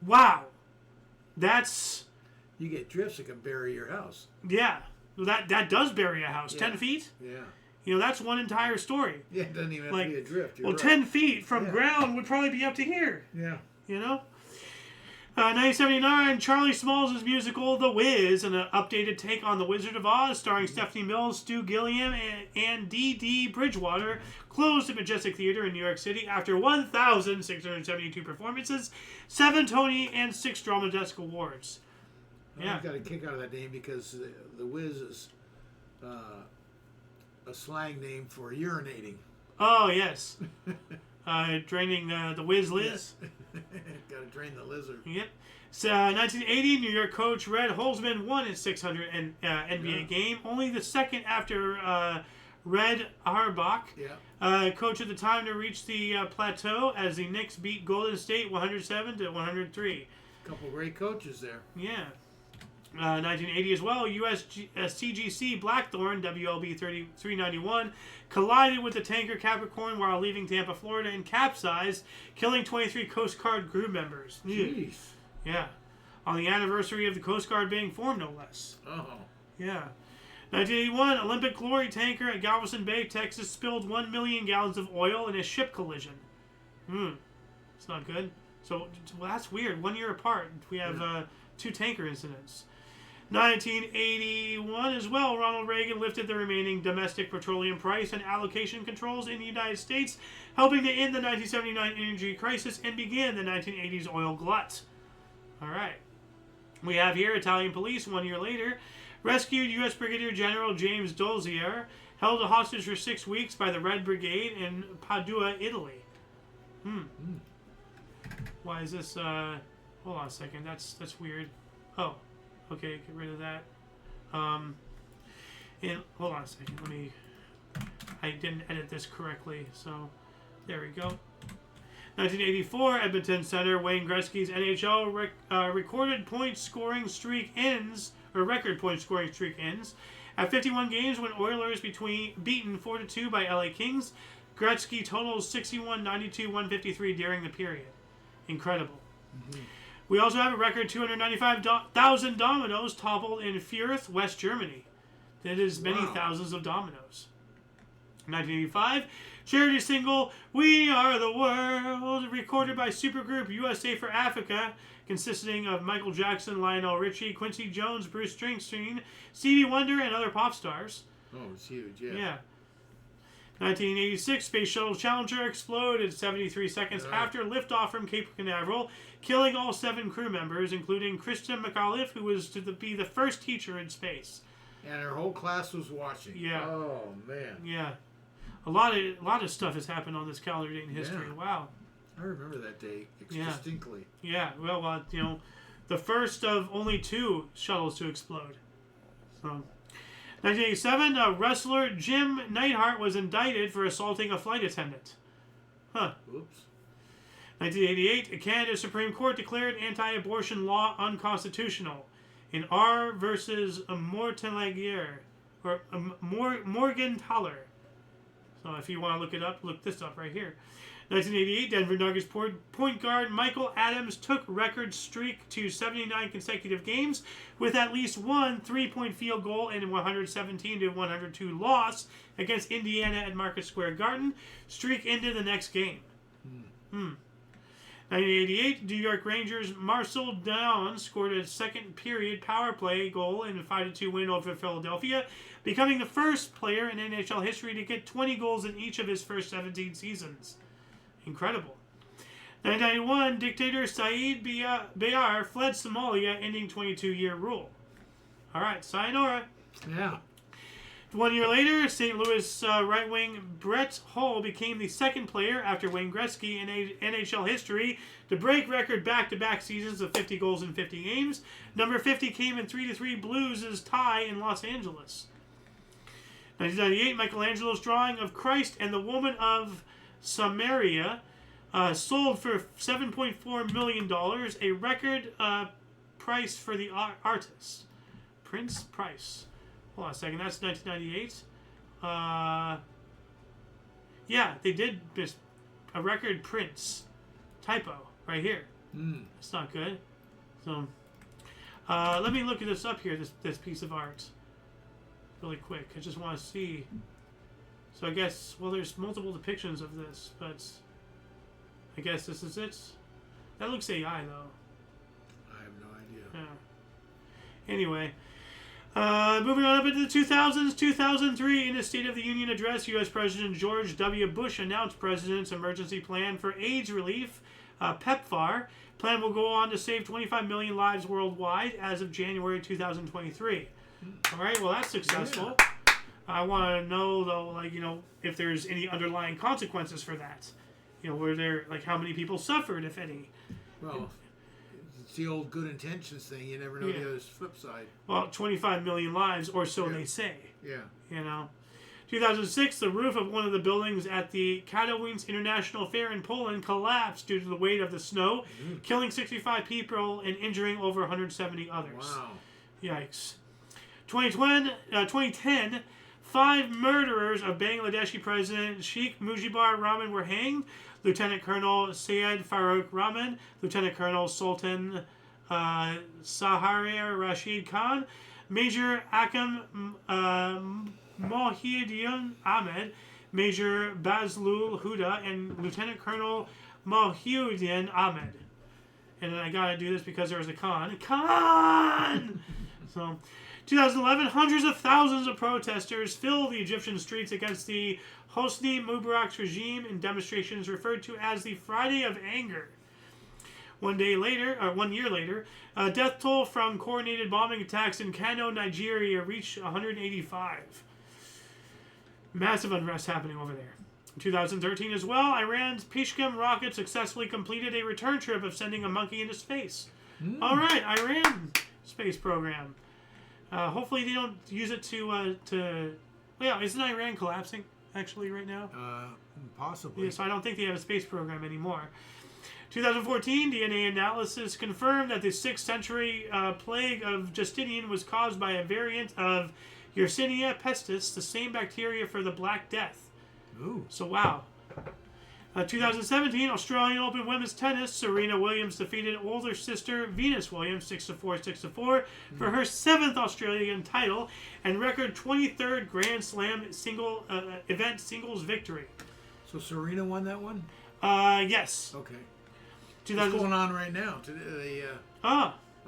S1: Wow. That's...
S2: You get drifts that can bury your house.
S1: Yeah. Well, that does bury a house. 10 feet?
S2: Yeah.
S1: You know, that's one entire story.
S2: Yeah, it doesn't even have to be a drift. You're right.
S1: 10 feet from ground would probably be up to here.
S2: Yeah.
S1: You know? 1979, Charlie Smalls' musical The Wiz, an updated take on The Wizard of Oz, starring Stephanie Mills, Stu Gilliam, and D.D. Bridgewater, closed at Majestic Theater in New York City after 1,672 performances, 7 Tony and 6 Drama Desk Awards.
S2: I got a kick out of that name because the Wiz is a slang name for urinating.
S1: Oh, yes. Draining the Wiz Liz.
S2: Got to drain the lizard.
S1: Yep. So, 1980, New York coach Red Holzman won his 600th NBA game, only the second after Red Auerbach, coach at the time, to reach the plateau as the Knicks beat Golden State 107-103.
S2: Couple great coaches there.
S1: Yeah. 1980 as well, CGC Blackthorn, WLB 391, collided with the tanker Capricorn while leaving Tampa, Florida, and capsized, killing 23 Coast Guard crew members.
S2: Jeez.
S1: Yeah. On the anniversary of the Coast Guard being formed, no less.
S2: Oh.
S1: Yeah. 1981, Olympic Glory tanker at Galveston Bay, Texas, spilled 1 million gallons of oil in a ship collision. It's not good. So, well, that's weird. 1 year apart, we have 2 tanker incidents. 1981 as well, Ronald Reagan lifted the remaining domestic petroleum price and allocation controls in the United States, helping to end the 1979 energy crisis and begin the 1980s oil glut. All right. We have here Italian police 1 year later rescued U.S. Brigadier General James Dozier, held a hostage for 6 weeks by the Red Brigade in Padua, Italy. Why is this? Hold on a second. That's weird. Oh. Okay, get rid of that. And hold on a second. I didn't edit this correctly, so there we go. 1984, Edmonton center Wayne Gretzky's NHL recorded point scoring streak ends, or record point scoring streak ends, at 51 games when Oilers beaten 4-2 by LA Kings. Gretzky totals 61, 92, 153 during the period. Incredible. We also have a record 295,000 dominoes toppled in Fürth, West Germany. That is many thousands of dominoes. 1985, charity single We Are the World, recorded by supergroup USA for Africa, consisting of Michael Jackson, Lionel Richie, Quincy Jones, Bruce Springsteen, Stevie Wonder, and other pop stars.
S2: Oh, it's huge, yeah.
S1: 1986, Space Shuttle Challenger exploded 73 seconds after liftoff from Cape Canaveral, killing all 7 crew members, including Krista McAuliffe, who was to be the first teacher in space.
S2: And her whole class was watching.
S1: Yeah.
S2: Oh, man.
S1: Yeah. A lot of stuff has happened on this calendar date in history. Yeah. Wow.
S2: I remember that day distinctly.
S1: Yeah. Well, the first of only 2 shuttles to explode. So... 1987, wrestler Jim Neidhart was indicted for assaulting a flight attendant.
S2: Oops.
S1: 1988, Canada Supreme Court declared anti-abortion law unconstitutional in R versus Mortalagier, or Morgenthaler. So if you want to look it up, look this up right here. 1988, Denver Nuggets point guard Michael Adams took record streak to 79 consecutive games with at least one 3-point field goal in a 117-102 loss against Indiana at Market Square Garden. Streak ended the next game. 1988, New York Rangers Marcel Downs scored a second period power play goal in a 5-2 win over Philadelphia, becoming the first player in NHL history to get 20 goals in each of his first 17 seasons. Incredible. 1991, dictator Saeed Bayar fled Somalia, ending 22-year rule. All right, sayonara.
S2: Yeah.
S1: 1 year later, St. Louis right wing Brett Hull became the second player after Wayne Gretzky in NHL history to break record back-to-back seasons of 50 goals in 50 games. Number 50 came in 3-3 Blues' tie in Los Angeles. 1998, Michelangelo's drawing of Christ and the Woman of Samaria sold for $7.4 million, a record price for the artist. Prince Price. Hold on a second, that's 1998. Yeah, they did a record Prince. Typo, right here. That's not good. So, let me look at this up here, this piece of art. Really quick, I just want to see. So I guess, well, there's multiple depictions of this, but I guess this is it. That looks AI, though.
S2: I have no idea.
S1: Yeah. Anyway. Moving on up into the 2000s, 2003, in a State of the Union address, U.S. President George W. Bush announced President's Emergency Plan for AIDS Relief, PEPFAR. Plan will go on to save 25 million lives worldwide as of January 2023. All right, well, that's successful. Yeah. I want to know, though, like, you know, if there's any underlying consequences for that. You know, were there, like, how many people suffered, if any?
S2: Well, it's the old good intentions thing. You never know the other flip side.
S1: Well, 25 million lives, or so they say.
S2: Yeah.
S1: You know. 2006, the roof of one of the buildings at the Katowice International Fair in Poland collapsed due to the weight of the snow, killing 65 people and injuring over 170 others.
S2: Wow.
S1: Yikes. 2010, 5 murderers of Bangladeshi President Sheikh Mujibur Rahman were hanged. Lieutenant Colonel Syed Farouk Rahman, Lieutenant Colonel Sultan Saharir Rashid Khan, Major Akam Mohiuddin Ahmed, Major Bazlul Huda, and Lieutenant Colonel Mohiuddin Ahmed. And then I gotta do this because there was a Khan. So, 2011, hundreds of thousands of protesters filled the Egyptian streets against the Hosni Mubarak's regime in demonstrations referred to as the Friday of Anger. 1 year later, death toll from coordinated bombing attacks in Kano, Nigeria reached 185. Massive unrest happening over there. In 2013 as well, Iran's Peshkam rocket successfully completed a return trip of sending a monkey into space. All right, Iran space program. Hopefully they don't use it to well, yeah, isn't Iran collapsing actually right now?
S2: Possibly.
S1: Yeah, so I don't think they have a space program anymore. 2014, DNA analysis confirmed that the 6th century plague of Justinian was caused by a variant of Yersinia pestis, the same bacteria for the Black Death.
S2: Ooh.
S1: So wow. 2017, Australian Open women's tennis, Serena Williams defeated older sister Venus Williams 6-4, 6-4 for her 7th Australian title and record 23rd Grand Slam event singles victory.
S2: So Serena won that one?
S1: Yes.
S2: Okay. What's going on right now? The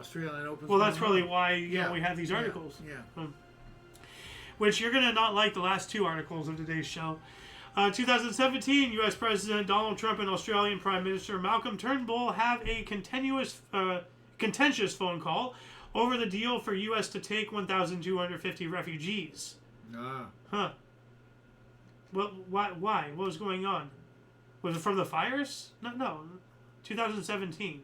S2: Australian Open.
S1: Well, that's probably why we have these articles.
S2: Yeah.
S1: Which you're going to not like the last 2 articles of today's show. 2017, U.S. President Donald Trump and Australian Prime Minister Malcolm Turnbull have a contentious phone call over the deal for U.S. to take 1,250 refugees. Huh. Well, why? What was going on? Was it from the fires? No. 2017.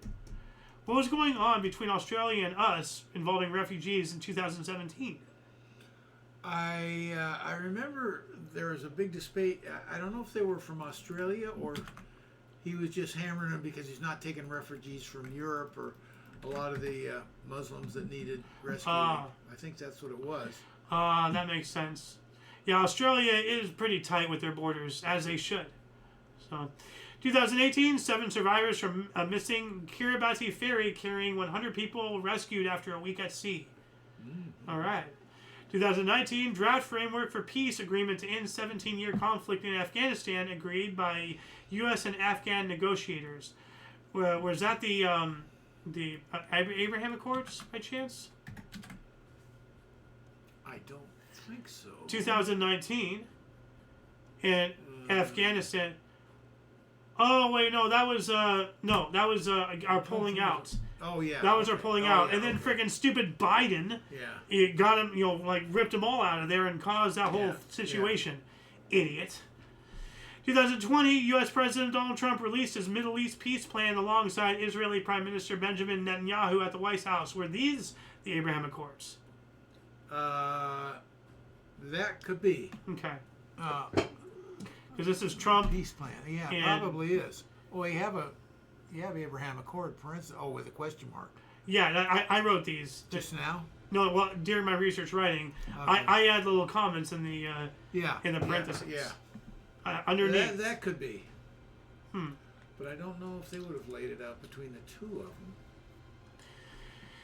S1: What was going on between Australia and us involving refugees in 2017?
S2: I remember there was a big debate. I don't know if they were from Australia or he was just hammering them because he's not taking refugees from Europe or a lot of the Muslims that needed rescuing. I think that's what it was.
S1: That makes sense. Yeah, Australia is pretty tight with their borders, as they should. So, 2018, 7 survivors from a missing Kiribati ferry carrying 100 people rescued after a week at sea. All right. 2019, draft framework for peace agreement to end 17-year conflict in Afghanistan agreed by U.S. and Afghan negotiators. Was that the Abraham Accords by chance?
S2: I don't think so.
S1: 2019, and Afghanistan. Oh wait, no, that was our pulling out.
S2: Oh yeah,
S1: that was our pulling out, and then freaking stupid Biden, it got him, ripped them all out of there and caused that whole situation. Idiot. 2020, U.S. President Donald Trump released his Middle East peace plan alongside Israeli Prime Minister Benjamin Netanyahu at the White House. Were these the Abraham Accords?
S2: That could be.
S1: Okay. Because this is Trump
S2: peace plan. Yeah, probably is. Well, you have Abraham Accord, for instance. Oh, with a question mark.
S1: Yeah, I wrote these
S2: just now.
S1: No, well, during my research writing, okay. I add little comments in the parentheses.
S2: Yeah.
S1: Underneath.
S2: That could be. But I don't know if they would have laid it out between the two of them.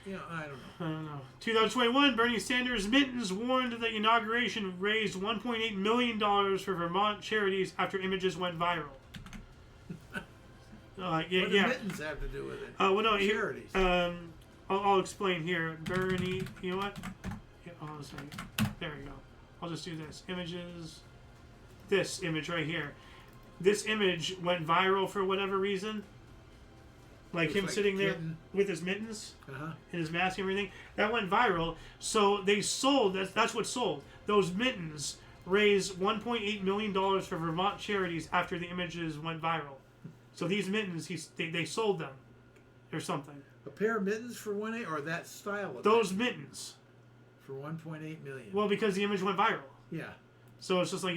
S2: Yeah, I don't know. 2021, Bernie Sanders' mittens warned that inauguration raised $1.8 million for Vermont charities after images went viral. What do mittens have to do with it?
S1: Well, no,
S2: charities.
S1: I'll explain here. Bernie, you know what? Yeah, hold on a second. There we go. I'll just do this. Images. This image right here. This image went viral for whatever reason. Like him sitting there with his mittens and his mask and everything. That went viral. So they sold, that's what sold. Those mittens raised $1.8 million for Vermont charities after the images went viral. So these mittens, they sold them or something.
S2: A pair of mittens for $1.8 or that style of
S1: those mittens.
S2: For $1.8 million.
S1: Well, because the image went viral.
S2: Yeah.
S1: So it's just like,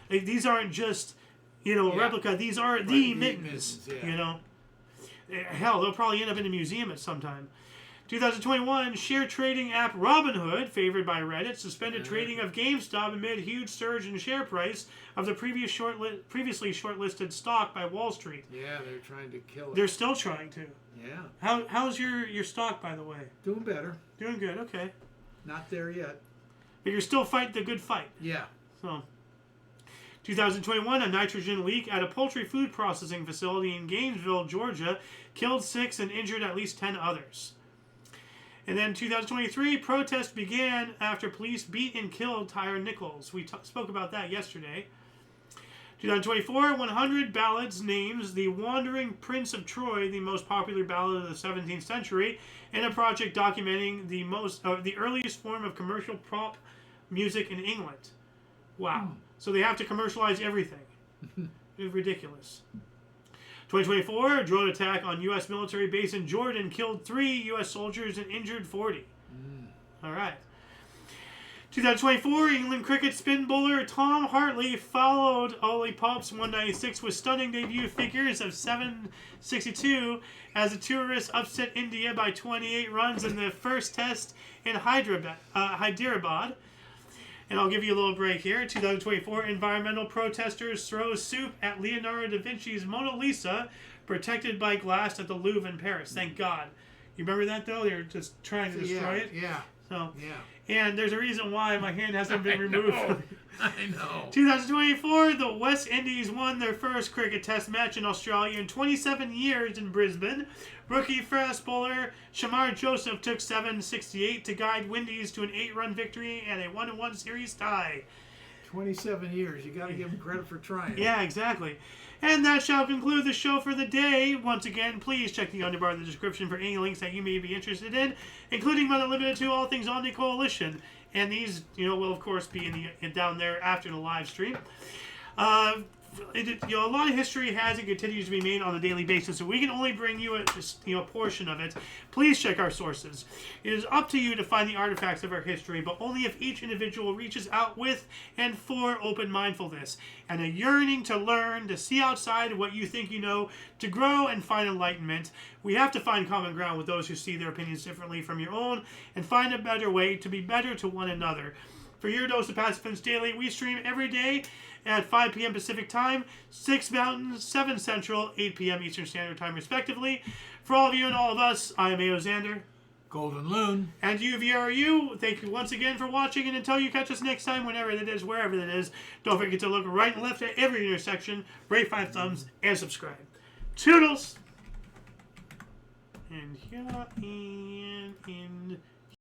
S1: these aren't just, a replica. These are the mittens, Hell, they'll probably end up in a museum at some time. 2021, share trading app Robinhood, favored by Reddit, suspended trading of GameStop amid huge surge in share price of the previously shortlisted stock by Wall Street.
S2: Yeah, they're trying to kill it.
S1: They're still trying to.
S2: Yeah.
S1: How's your stock, by the way?
S2: Doing better.
S1: Doing good, okay.
S2: Not there yet.
S1: But you're still fighting the good fight.
S2: Yeah.
S1: So, 2021, a nitrogen leak at a poultry food processing facility in Gainesville, Georgia, killed 6 and injured at least 10 others. And then 2023, protests began after police beat and killed Tyre Nichols. We spoke about that yesterday. 2024, 100 ballads names the Wandering Prince of Troy, the most popular ballad of the 17th century, in a project documenting the earliest form of commercial pop music in England. Wow. So they have to commercialize everything. It's ridiculous. 2024, a drone attack on U.S. military base in Jordan killed 3 U.S. soldiers and injured 40. All right. 2024, England cricket spin bowler Tom Hartley followed Ollie Pope's 196 with stunning debut figures of 762 as the tourists upset India by 28 runs in the first test in Hyderabad. And I'll give you a little break here. 2024, environmental protesters throw soup at Leonardo da Vinci's Mona Lisa, protected by glass at the Louvre in Paris. Thank God. You remember that, though? They're just trying to destroy it?
S2: Yeah.
S1: So,
S2: yeah.
S1: And there's a reason why my hand hasn't been removed.
S2: I know.
S1: 2024, the West Indies won their first cricket test match in Australia in 27 years in Brisbane. Rookie fast bowler Shamar Joseph took 768 to guide Windies to an 8-run victory and a 1-1 series tie.
S2: 27 years. You got to give them credit for trying.
S1: Yeah, exactly. And that shall conclude the show for the day. Once again, please check the underbar of the description for any links that you may be interested in, including but not limited to all things Omni Coalition. And these, will of course be down there after the live stream. A lot of history has and continues to be made on a daily basis, so we can only bring you a portion of it. Please check our sources. It is up to you to find the artifacts of our history, but only if each individual reaches out with and for open mindfulness and a yearning to learn, to see outside what you think you know, to grow and find enlightenment. We have to find common ground with those who see their opinions differently from your own and find a better way to be better to one another. For your dose of Pacifist Daily, we stream every day at 5 p.m. Pacific Time, 6 Mountain, 7 Central, 8 p.m. Eastern Standard Time, respectively. For all of you and all of us, I am Xander.
S2: Golden Loon.
S1: And UVRU, thank you once again for watching, and until you catch us next time, whenever it is, wherever it is, don't forget to look right and left at every intersection, rate 5 thumbs, and subscribe. Toodles! And here and in...